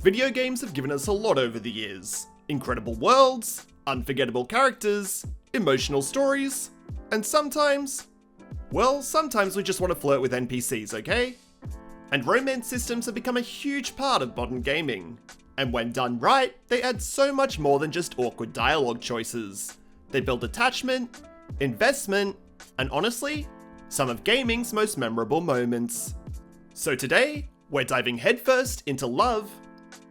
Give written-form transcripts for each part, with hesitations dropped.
Video games have given us a lot over the years. Incredible worlds, unforgettable characters, emotional stories, and sometimes we just want to flirt with NPCs, okay? And romance systems have become a huge part of modern gaming. And when done right, they add so much more than just awkward dialogue choices. They build attachment, investment, and honestly, some of gaming's most memorable moments. So today, we're diving headfirst into love,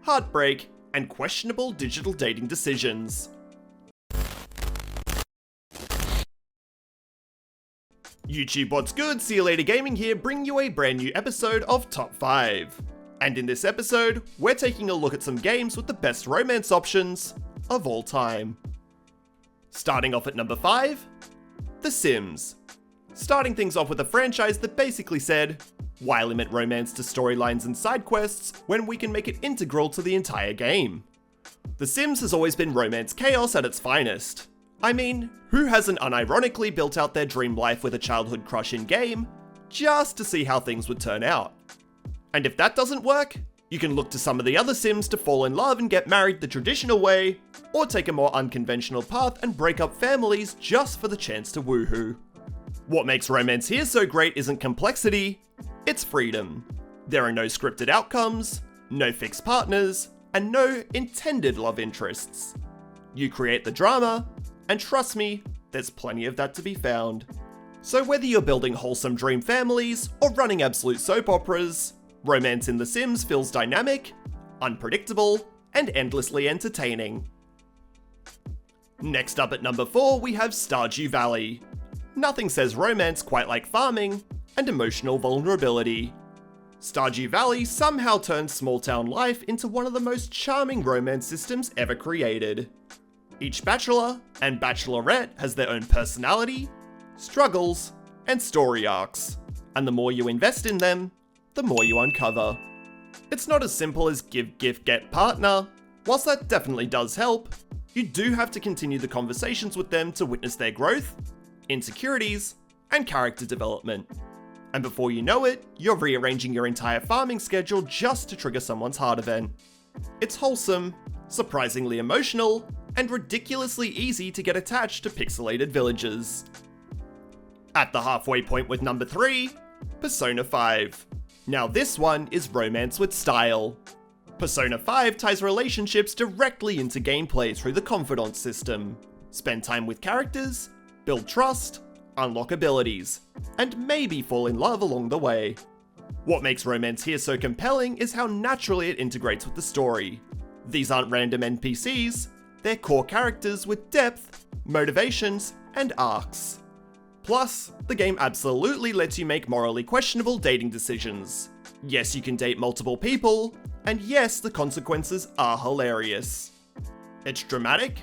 heartbreak, and questionable digital dating decisions. YouTube, what's good? XhiaGaming here, bringing you a brand new episode of Top 5. And in this episode, we're taking a look at some games with the best romance options of all time. Starting off at number 5, The Sims. Starting things off with a franchise that basically said, why limit romance to storylines and side quests when we can make it integral to the entire game? The Sims has always been romance chaos at its finest. I mean, who hasn't unironically built out their dream life with a childhood crush in-game, just to see how things would turn out? And if that doesn't work, you can look to some of the other Sims to fall in love and get married the traditional way, or take a more unconventional path and break up families just for the chance to woohoo. What makes romance here so great isn't complexity, it's freedom. There are no scripted outcomes, no fixed partners, and no intended love interests. You create the drama, and trust me, there's plenty of that to be found. So whether you're building wholesome dream families or running absolute soap operas, romance in The Sims feels dynamic, unpredictable, and endlessly entertaining. Next up at number 4, we have Stardew Valley. Nothing says romance quite like farming and emotional vulnerability. Stardew Valley somehow turns small town life into one of the most charming romance systems ever created. Each bachelor and bachelorette has their own personality, struggles, and story arcs, and the more you invest in them, the more you uncover. It's not as simple as give, gift, get partner. Whilst that definitely does help, you do have to continue the conversations with them to witness their growth, insecurities, and character development. And before you know it, you're rearranging your entire farming schedule just to trigger someone's heart event. It's wholesome, surprisingly emotional, and ridiculously easy to get attached to pixelated villages. At the halfway point with number 3, Persona 5. Now this one is romance with style. Persona 5 ties relationships directly into gameplay through the confidant system. Spend time with characters, build trust, unlock abilities, and maybe fall in love along the way. What makes romance here so compelling is how naturally it integrates with the story. These aren't random NPCs, they're core characters with depth, motivations, and arcs. Plus, the game absolutely lets you make morally questionable dating decisions. Yes, you can date multiple people, and yes, the consequences are hilarious. It's dramatic,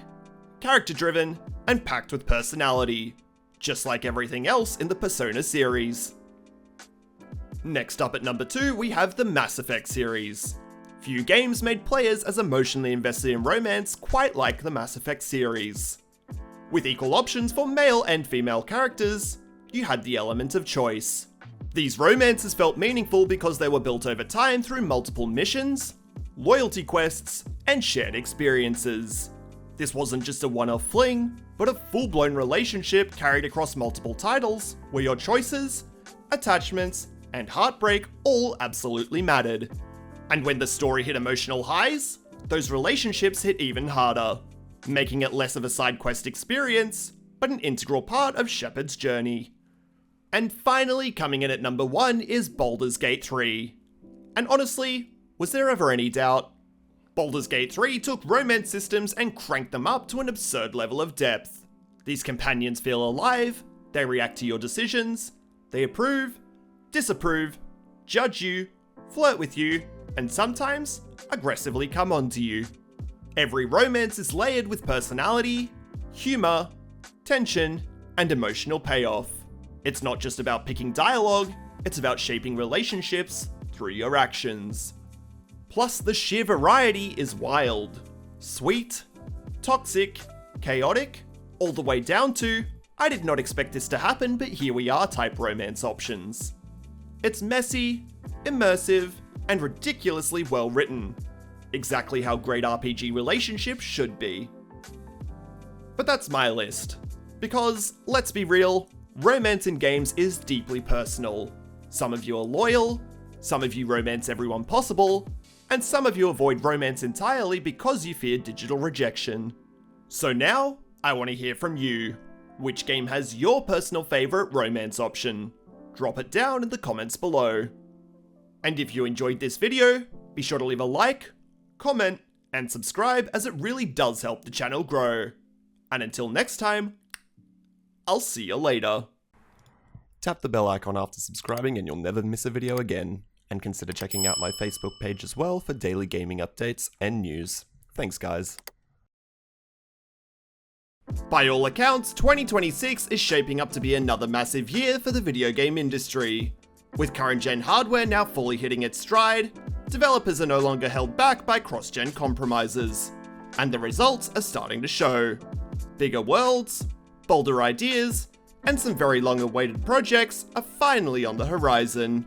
character-driven, and packed with personality, just like everything else in the Persona series. Next up at number 2, we have the Mass Effect series. Few games made players as emotionally invested in romance quite like the Mass Effect series. With equal options for male and female characters, you had the element of choice. These romances felt meaningful because they were built over time through multiple missions, loyalty quests, and shared experiences. This wasn't just a one-off fling, but a full-blown relationship carried across multiple titles, where your choices, attachments, and heartbreak all absolutely mattered. And when the story hit emotional highs, those relationships hit even harder, making it less of a side quest experience, but an integral part of Shepard's journey. And finally, coming in at number 1 is Baldur's Gate 3. And honestly, was there ever any doubt? Baldur's Gate 3 took romance systems and cranked them up to an absurd level of depth. These companions feel alive, they react to your decisions, they approve, disapprove, judge you, flirt with you, and sometimes aggressively come on to you. Every romance is layered with personality, humor, tension, and emotional payoff. It's not just about picking dialogue, it's about shaping relationships through your actions. Plus, the sheer variety is wild. Sweet, toxic, chaotic, all the way down to, I did not expect this to happen, but here we are type romance options. It's messy, immersive, and ridiculously well written. Exactly how great RPG relationships should be. But that's my list. Because, let's be real, romance in games is deeply personal. Some of you are loyal, some of you romance everyone possible, and some of you avoid romance entirely because you fear digital rejection. So now, I want to hear from you. Which game has your personal favourite romance option? Drop it down in the comments below. And if you enjoyed this video, be sure to leave a like, comment, and subscribe, as it really does help the channel grow. And until next time, I'll see you later. Tap the bell icon after subscribing and you'll never miss a video again. And consider checking out my Facebook page as well for daily gaming updates and news. Thanks guys. By all accounts, 2026 is shaping up to be another massive year for the video game industry. With current gen hardware now fully hitting its stride, developers are no longer held back by cross-gen compromises. And the results are starting to show. Bigger worlds, bolder ideas, and some very long-awaited projects are finally on the horizon.